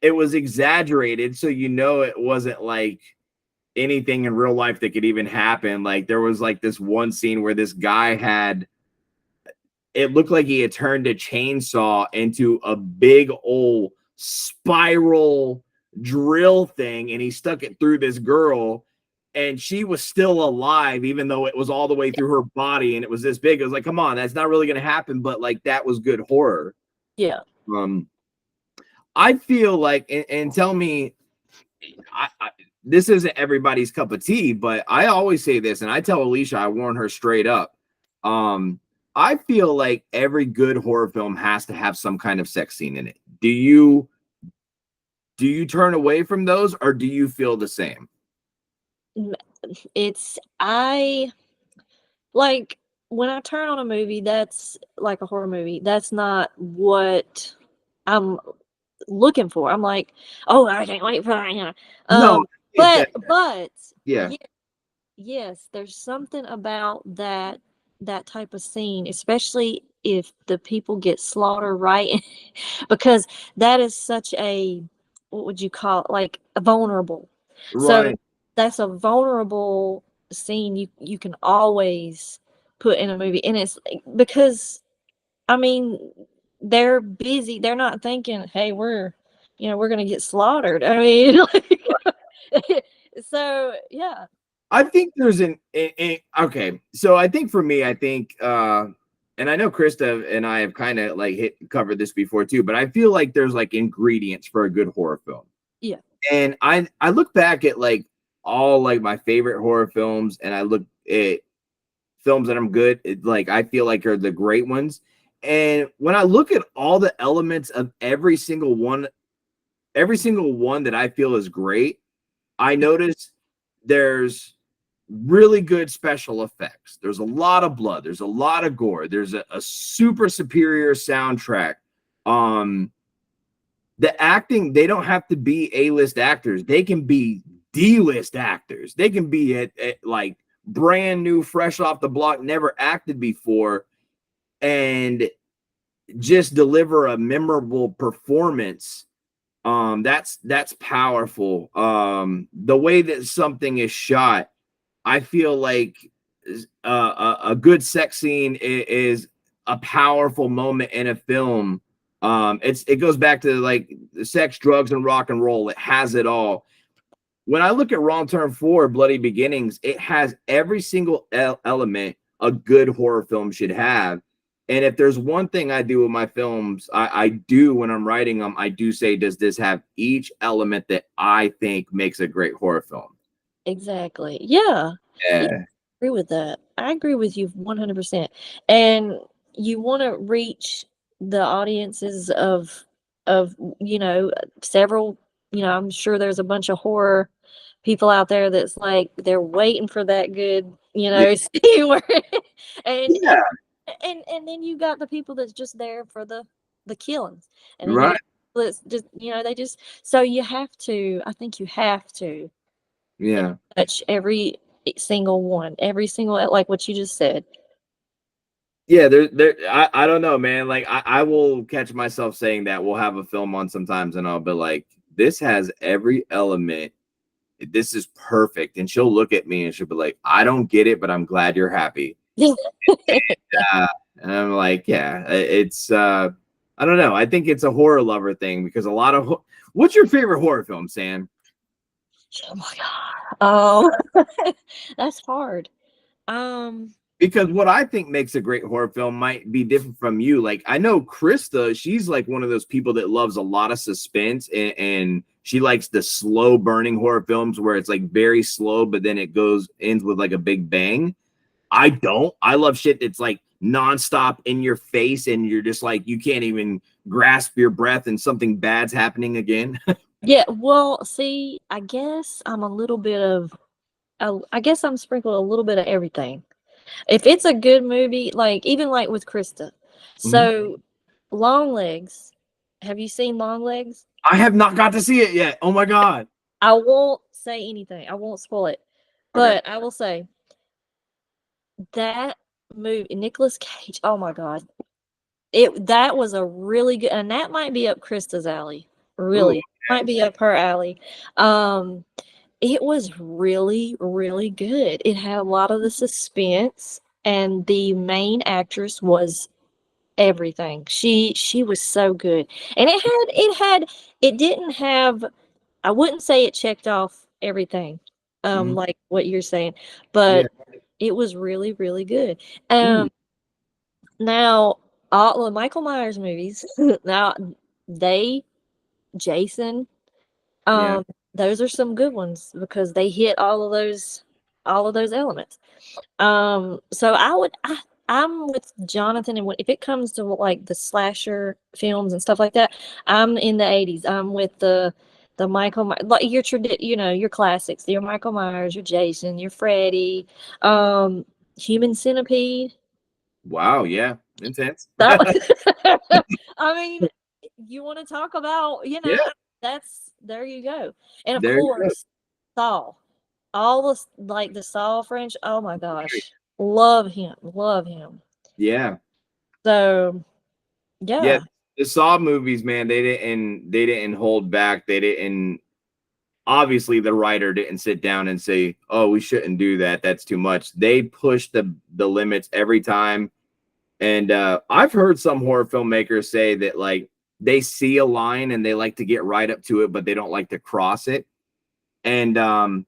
It was exaggerated, so it wasn't like anything in real life that could even happen. Like there was like this one scene where this guy it looked like he had turned a chainsaw into a big old spiral drill thing, and he stuck it through this girl, and she was still alive even though it was all the way through her body and it was this big. It was like, come on, that's not really going to happen, but like that was good horror. yeah. I feel like, and tell me, this isn't everybody's cup of tea, but I always say this, and I tell Alicia, I warn her straight up. I feel like every good horror film has to have some kind of sex scene in it. Do you turn away from those, or do you feel the same? I like when I turn on a movie that's like a horror movie, that's not what I'm looking for. I'm like, oh, I can't wait for that. No, But yeah, yes, there's something about that type of scene, especially if the people get slaughtered, right? Because that is such a, what would you call it, like a vulnerable. So right. that's a vulnerable scene you can always put in a movie, and it's because, I mean, they're busy. They're not thinking, hey, we're gonna get slaughtered. I mean, like, so yeah. I think there's okay. So I think for me, and I know Krista and I have kind of like covered this before too, but I feel like there's like ingredients for a good horror film. Yeah. And I look back at like all like my favorite horror films, and I look at films that I'm good, like I feel like are the great ones. And when I look at all the elements of every single one that I feel is great, I notice there's really good special effects. There's a lot of blood. There's a lot of gore. There's a super superior soundtrack. The acting, they don't have to be A-list actors. They can be D-list actors. They can be at like brand new, fresh off the block, never acted before, and just deliver a memorable performance. That's powerful. The way that something is shot, I feel like a good sex scene is a powerful moment in a film. It goes back to like sex, drugs, and rock and roll. It has it all. When I look at Wrong Turn 4, Bloody Beginnings, it has every single element a good horror film should have. And if there's one thing I do with my films, I do when I'm writing them, I do say, does this have each element that I think makes a great horror film? Exactly. Yeah. Yeah, Yeah. I agree with that. I agree with you 100%. And you want to reach the audiences of several, I'm sure there's a bunch of horror people out there that's like they're waiting for that good, C word. and Yeah. and then you got the people that's just there for the killings. And then you Right. got people that's just, they just, so you have to, I think you have to Yeah. touch every single one, every single, like what you just said. Yeah, I don't know, man. Like I will catch myself saying that. We'll have a film on sometimes and I'll be like, this has every element. This is perfect. And she'll look at me and she'll be like, I don't get it, but I'm glad you're happy. uh, and I'm like, yeah, it's I don't know. I think it's a horror lover thing because a lot of what's your favorite horror film, Sam? Oh my God. That's hard. Because what I think makes a great horror film might be different from you. Like I know Krista, she's like one of those people that loves a lot of suspense and she likes the slow burning horror films where it's like very slow, but then it ends with like a big bang. I don't. I love shit that's like nonstop in your face and you're just like you can't even grasp your breath and something bad's happening again. Yeah, well, see, I guess I'm a little bit of, I guess I'm sprinkled a little bit of everything. If it's a good movie, like even like with Krista. So, Long Legs. Have you seen Long Legs? I have not got to see it yet. Oh my God. I won't say anything. I won't spoil it. Okay. But I will say that movie, Nicolas Cage, oh my God. That was a really good, and that might be up Krista's alley. Really. Ooh. Might be up her alley. It was really, really good. It had a lot of the suspense, and the main actress was everything. She was so good. And it didn't have, I wouldn't say it checked off everything, like what you're saying, Yeah. but it was really, really good. Mm. Now all the Michael Myers movies, now they Jason, Yeah. those are some good ones because they hit all of those elements. So I'm with Jonathan, and if it comes to like the slasher films and stuff like that, I'm in the 80s. I'm with the Michael like your classics, your Michael Myers, your Jason, your Freddy, Human Centipede. Wow. Yeah. Intense. That was, I mean, you want to talk about, Yeah. there you go. And of There you go. course, Saw. All the like the Saw French. Oh my gosh. Love him. Love him. Yeah. So Yeah. yeah. The Saw movies, man, they didn't hold back. They didn't obviously the writer didn't sit down and say, oh, we shouldn't do that. That's too much. They pushed the limits every time. And I've heard some horror filmmakers say that like they see a line and they like to get right up to it, but they don't like to cross it. And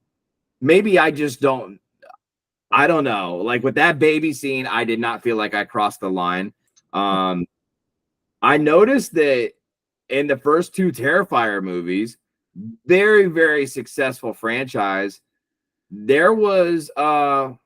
maybe I just don't. I don't know. Like with that baby scene, I did not feel like I crossed the line. I noticed that in the first two Terrifier movies, very, very successful franchise. there was no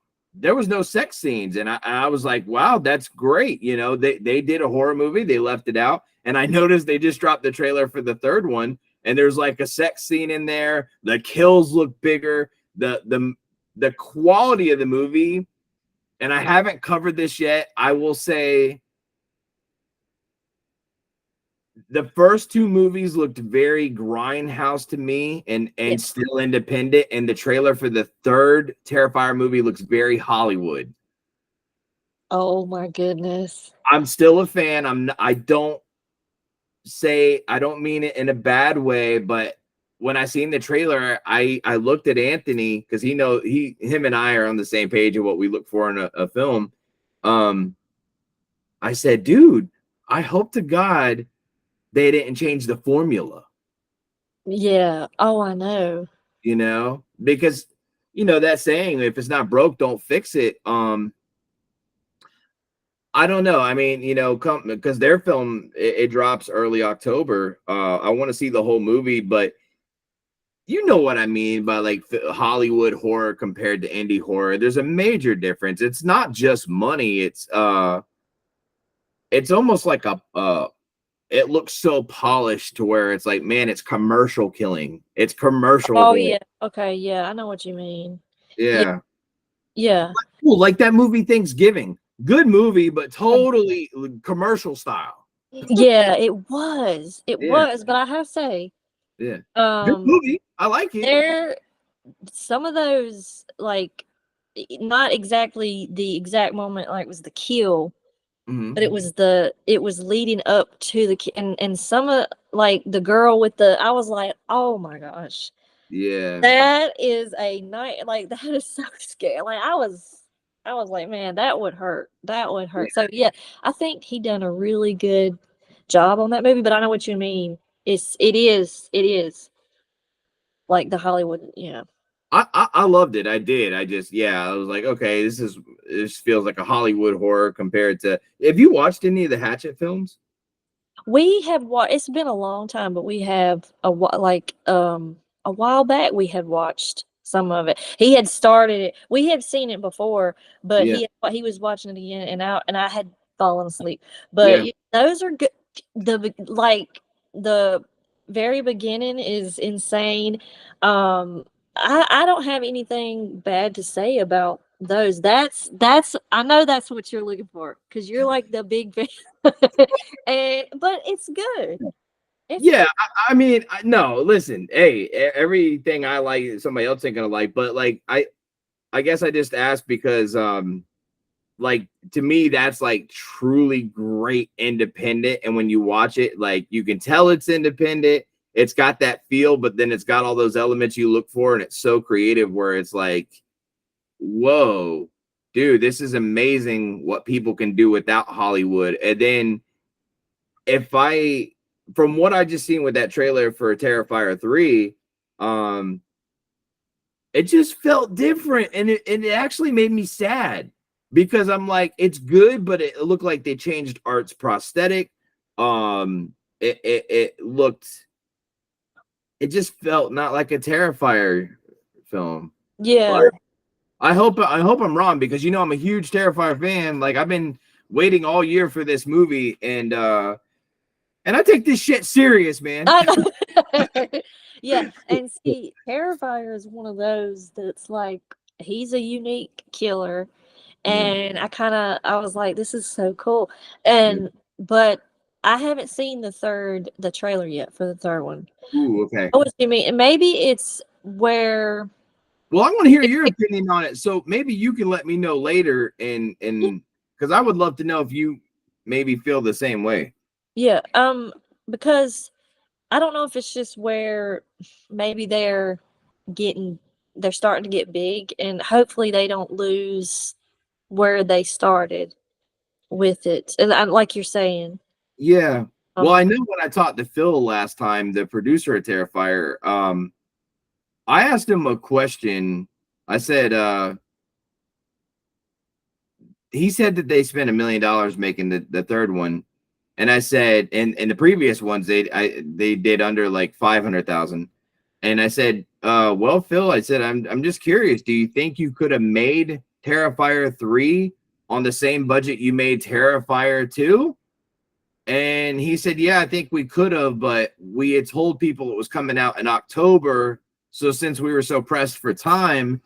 sex scenes, and I was like, wow, that's great. You know, they did a horror movie, they left it out, and I noticed they just dropped the trailer for the third one, and there's like a sex scene in there. The kills look bigger. The quality of the movie, and I haven't covered this yet. I will say the first two movies looked very grindhouse to me and Yeah. still independent, and the trailer for the third Terrifier movie looks very Hollywood. Oh my goodness. I'm still a fan. I don't mean it in a bad way, but when I seen the trailer, I looked at Anthony, because him and I are on the same page of what we look for in a film. I said, dude, I hope to God they didn't change the formula. Yeah. Oh, I know. You know, because that saying, if it's not broke, don't fix it. I don't know. I mean, because their film, it drops early October. I want to see the whole movie, but you know what I mean by like Hollywood horror compared to indie horror. There's a major difference. It's not just money. It's almost like it looks so polished to where it's like, man, it's commercial killing. It's commercial. Oh horror. yeah. Okay. Yeah, I know what you mean. Yeah. Yeah. Cool. Like that movie Thanksgiving. Good movie, but totally commercial style. Yeah, it was. It Yeah. was, but I have to say, Yeah. Good movie. I like it. there some of those, like, not exactly the exact moment like was the kill, Mhm. but it was leading up to the and some of, like, the girl with the, I was like, oh my gosh, Yeah. that is a night, like, that is so scary. Like, I was like, man, that would hurt. That would hurt. So yeah, I think he done a really good job on that movie, but I know what you mean. It is like the Hollywood, yeah. I loved it. I did. I was like, okay, this feels like a Hollywood horror compared to. Have you watched any of the Hatchet films? We have it's been a long time, but we have a while back we had watched some of it. He had started it. We had seen it before, but Yeah. he was watching it again, and I had fallen asleep. Yeah. But those are good. The very beginning is insane. I don't have anything bad to say about those. That's I know that's what you're looking for, because you're like the big fan. But it's good. Yeah, I mean, no, listen, hey, everything I like, somebody else ain't gonna like, but like, I guess I just asked because, like, to me, that's like truly great independent, and when you watch it, like, you can tell it's independent. It's got that feel, but then it's got all those elements you look for, and it's so creative where it's like, whoa, dude, this is amazing what people can do without Hollywood. And then from what I just seen with that trailer for Terrifier 3, it just felt different, and it actually made me sad, because I'm like, it's good, but it looked like they changed Art's prosthetic. It just felt not like a Terrifier film. Yeah. But I hope I'm wrong, because I'm a huge Terrifier fan. Like, I've been waiting all year for this movie, and I take this shit serious, man. I know. Yeah, and see, Terrifier is one of those that's like, he's a unique killer, and I was like, this is so cool. But I haven't seen the trailer yet for the third one. Ooh, okay. Oh, what you mean? Maybe it's where. Well, I want to hear your opinion on it, so maybe you can let me know later, and because I would love to know if you maybe feel the same way. Yeah, because I don't know if it's just where maybe they're starting to get big, and hopefully they don't lose where they started with it. And like you're saying. Yeah. Well, I know when I talked to Phil last time, the producer of Terrifier, I asked him a question. I said, he said that they spent $1 million making the third one. And I said, in the previous ones, they did under like 500,000. And I said, well, Phil, I said, I'm just curious. Do you think you could have made Terrifier 3 on the same budget you made Terrifier 2? And he said, yeah, I think we could have, but we had told people it was coming out in October. So since we were so pressed for time,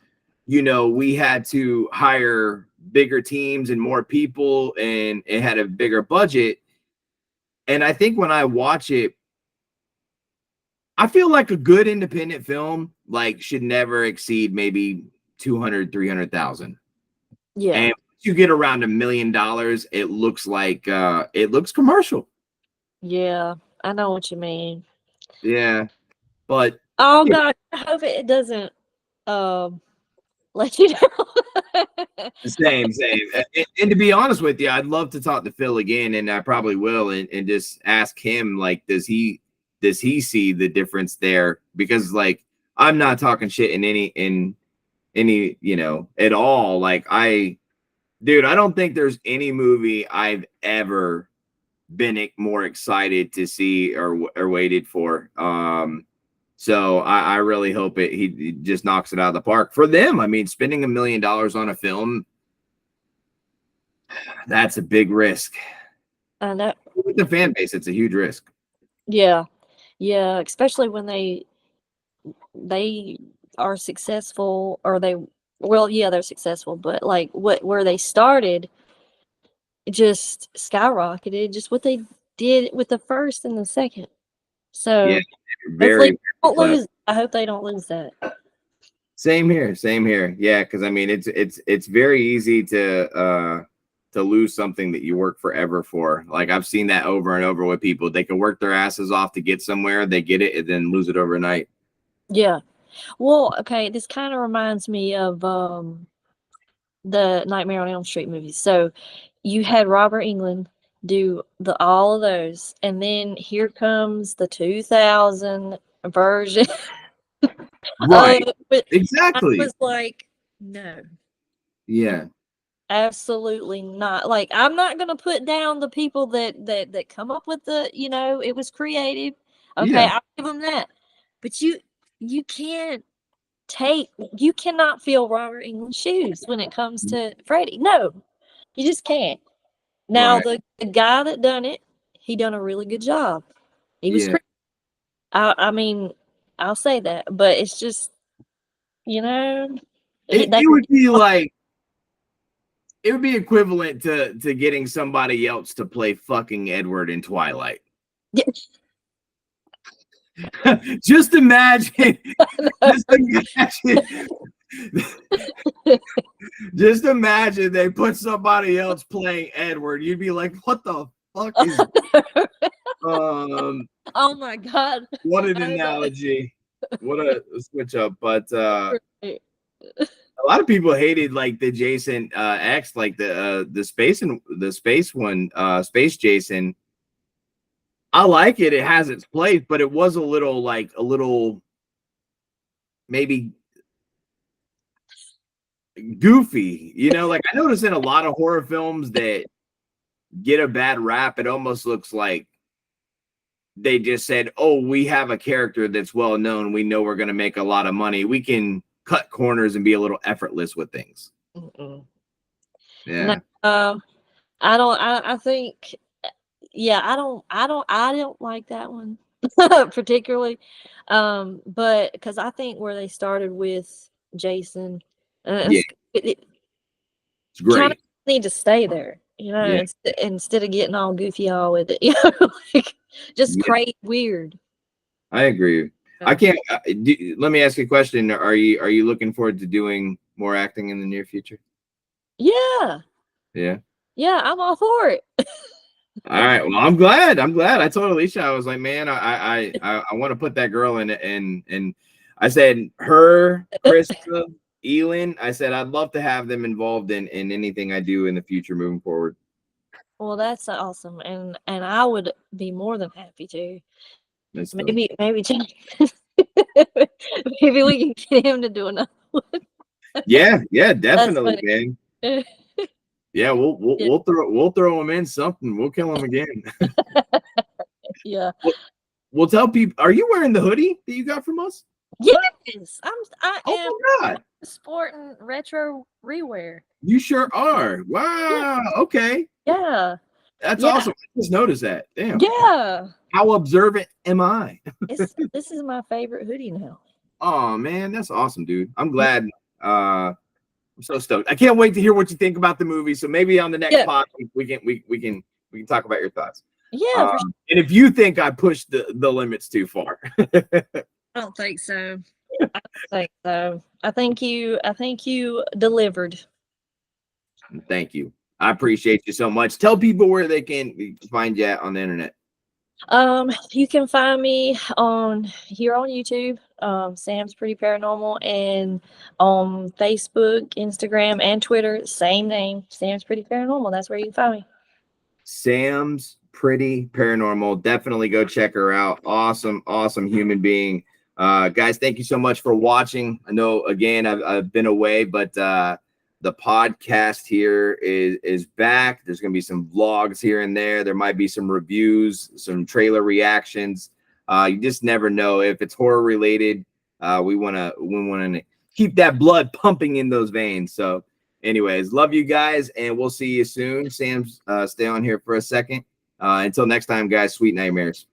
you know, we had to hire bigger teams and more people, and it had a bigger budget. And I think when I watch it, I feel like a good independent film like should never exceed maybe 200, 300,000. Yeah. And once you get around $1 million, it looks like it looks commercial. Yeah. I know what you mean. Yeah. But Oh yeah. God, I hope it doesn't let you down. Same. And to be honest with you, I'd love to talk to Phil again, and I probably will, and just ask him, like, does he see the difference there? Because like I'm not talking shit in any, you know, at all. Like dude, I don't think there's any movie I've ever been more excited to see or waited for. So I really hope he just knocks it out of the park for them. I mean, spending $1 million on a film, that's a big risk. I know. With the fan base, it's a huge risk. Yeah. Yeah. Especially when they are successful, or they're successful, but like where they started just skyrocketed, just what they did with the first and the second. So Yeah, hopefully very. don't lose. I hope they don't lose that. Same here. Yeah, because I mean, it's very easy to lose something that you work forever for. Like I've seen that over and over with people. They can work their asses off to get somewhere, they get it, and then lose it overnight. Yeah. Well, okay, this kind of reminds me of the Nightmare on Elm Street movies. So you had Robert Englund do all of those, and then here comes the 2000 version. Right. But Exactly. I was like, no. Yeah. Absolutely not. Like, I'm not gonna put down the people that come up with the, it was creative. Okay, Yeah. I'll give them that. But you cannot fill Robert Englund's shoes when it comes to Freddie. No, you just can't. Now Right. the guy that done it, he done a really good job. He was I mean, I'll say that, but it's just, It would be like, it would be equivalent to getting somebody else to play fucking Edward in Twilight. Yeah. Just imagine. Just imagine they put somebody else playing Edward. You'd be like, what the fuck is oh my God. What an analogy. What a switch up. But a lot of people hated like the Jason X, like the space one, Space Jason. I like it. It has its place, but it was a little maybe goofy, you know. Like I notice in a lot of horror films that get a bad rap, it almost looks like they just said, oh, we have a character that's well known, we know we're going to make a lot of money, we can cut corners and be a little effortless with things. Yeah. No, I think, yeah, I don't like that one particularly, but because I think where they started with Jason, Yeah. It's It's kind of great. need to stay there, Yeah. instead of getting all goofy all with it, like just Yeah. crazy weird. I agree. I can't. Let me ask you a question. Are you looking forward to doing more acting in the near future? Yeah. Yeah. Yeah, I'm all for it. All right. Well, I'm glad. I told Alicia, I was like, man, I want to put that girl in it, and I said her, Krista, Elin. I said I'd love to have them involved in anything I do in the future moving forward. Well, that's awesome, and I would be more than happy to. That's Maybe maybe we can get him to do another one. Yeah, definitely, man. Yeah, we'll throw him in something. We'll kill him again. Yeah. We'll tell people. Are you wearing the hoodie that you got from us? Yes, I Oh am my God. sporting retro rewear. You sure are. Wow. Okay. Yeah, That's yeah, awesome. I just noticed that. Damn. yeah. How observant am I? This is my favorite hoodie now. Oh man, that's awesome, dude. I'm glad. I'm so stoked. I can't wait to hear what you think about the movie. So maybe on the next Yeah, pod we can talk about your thoughts. yeah. For And if you think I pushed the limits too far. I don't think so. I don't think so. I think you delivered. Thank you. I appreciate you so much. Tell people where they can find you at on the internet. You can find me on here on YouTube, Sam's Pretty Paranormal, and on Facebook, Instagram, and Twitter, same name, Sam's Pretty Paranormal. That's where you can find me. Sam's Pretty Paranormal. Definitely go check her out. Awesome, awesome human being. Guys, thank you so much for watching. I know again I've been away, but the podcast here is back. There's gonna be some vlogs here and there. There might be some reviews, some trailer reactions. You just never know if it's horror related. We wanna keep that blood pumping in those veins. So anyways, love you guys, and we'll see you soon. Sam, stay on here for a second. Until next time, guys, sweet nightmares.